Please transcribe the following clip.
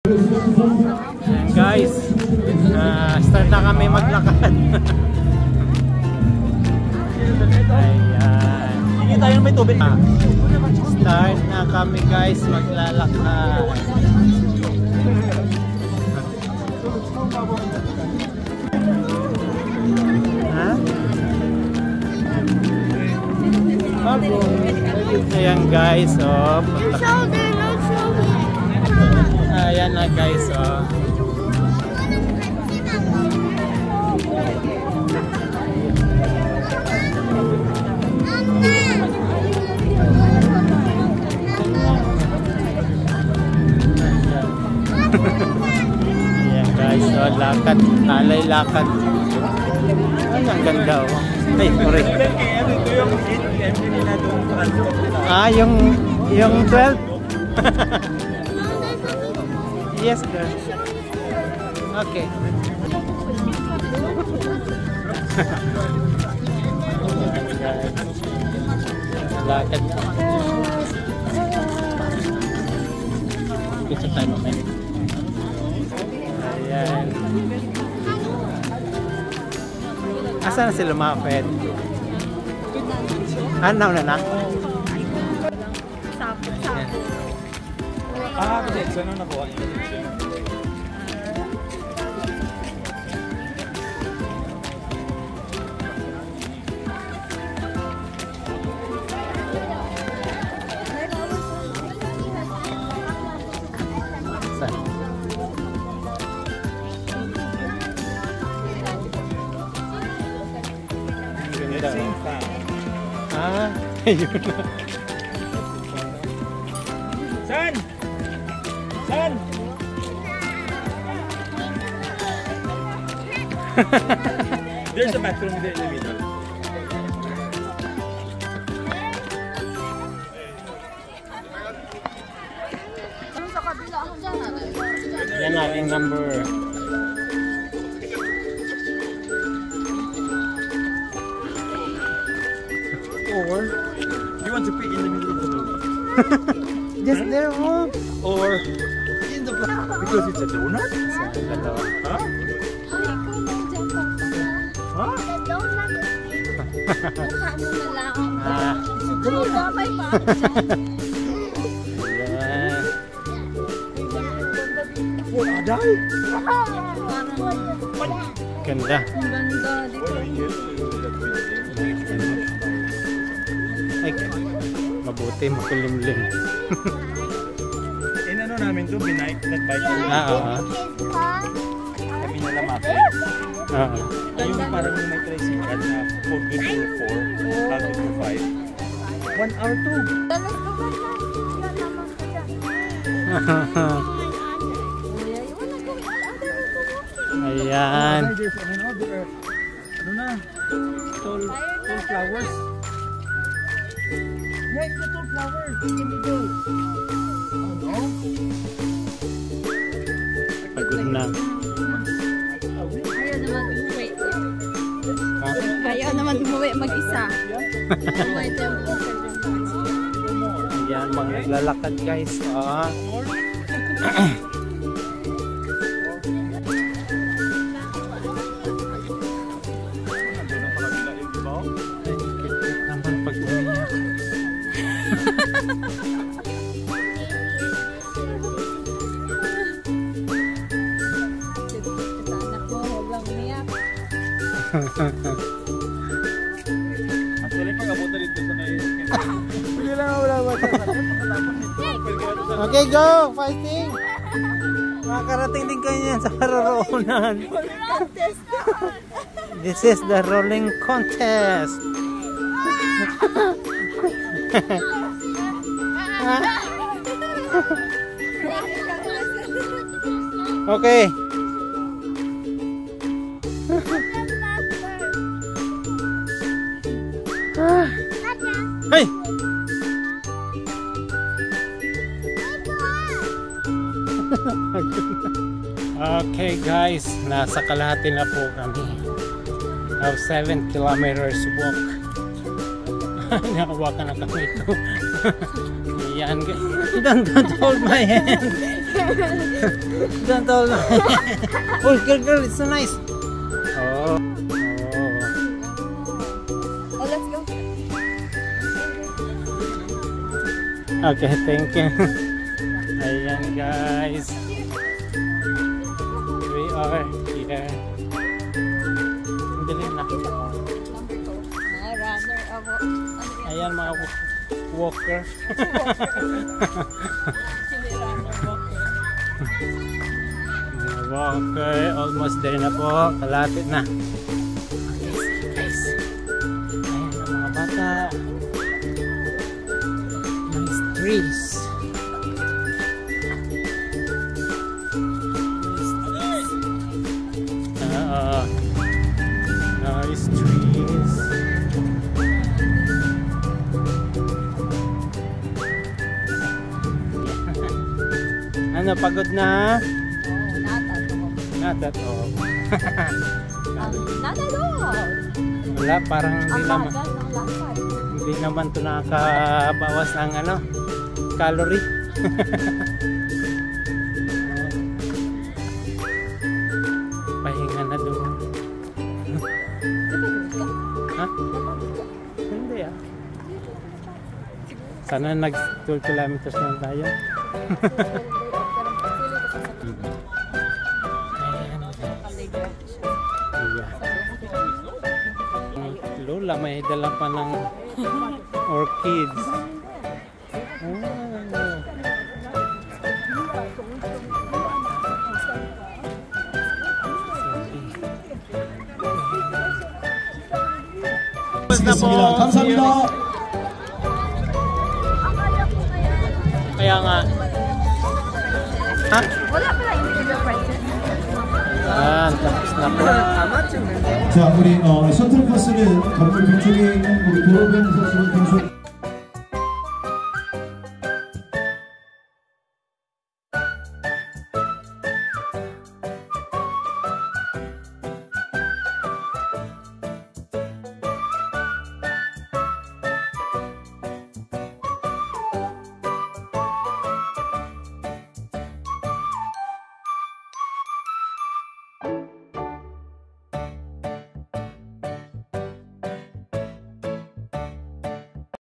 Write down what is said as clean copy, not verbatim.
Ayan guys, start na kami maglakad. Ayan. Hindi tayo may tubig. Start na kami guys maglalakad. Ha? Ayan guys, oh. Ayan na guys, oh. Ayan guys, oh, lakad, talay lakad. Ay, ang ganda, oh. Ay, sorry. Ah, yung 12? Yes, girl. Okay. Lakad. Gusto tayo mamaya. Ayan. Asa na sila lumapit? Ano na na? Ah, kasi saan na nakuha niya? Saan? Ah, yun na. San? San? There's a bathroom there in the middle. Yan ating number. Or you want to pee in the middle of the room? Just there, oh. Or in the because it's a donut? Huh? Huh? Ganda. Ay, mabuti, makulimlim. Inano namin to, nag-bike namin. Oo. Kami nila mati. Oo. Yung parang may tricycle na 4 good for 4, half good for 5. 1 hour to. Ayan. Ano na? Tall flowers. Right, the tall flowers. Oh no? Pagod na. Ayaw naman umuwi. Ha? Ayaw naman umuwi mag-isa. Ayan, mga naglalakad guys. Oh. Naman pag umiyak. Actually, pag-abot na dito sa may... Hindi lang wala ba? Okay, go! Fighting! Makakarating din kayo yan sa karoroonan. This is the rolling contest. Okay. Hey! Okay guys, nasa kalahati na po kami of 7 kilometers walk. Nakawakan na kami ito. Yan guys. Don't hold my hand. Don't tell. Oh, girl, it's so nice. Oh. Oh, let's go. Okay, thank you. Ayan guys. We are here. Ang dilim na. Mga runner ako. Ayan mga walker. Hindi runner walker. Walker, almost there na po. Kalapit na. Guys. Ayan ang mga bata. Nice trees. Nice trees. Ano, pagod na? Not at all. Not at all. Wala, parang Ang bagal ng lakad. hindi naman ito nakakabawas ng ano, calorie. Pahinga na doon. Ha? Hindi ah. Sana nag 12 kilometers lang tayo. Lola, may dala pa ng orchids. 있습니다. 감사합니다. Kaya nga. Ha? Wala pala individual prices. Tapos na po. 자, 우리 셔틀버스는 건물 뒤쪽에 있는 우리 도로변에서 지금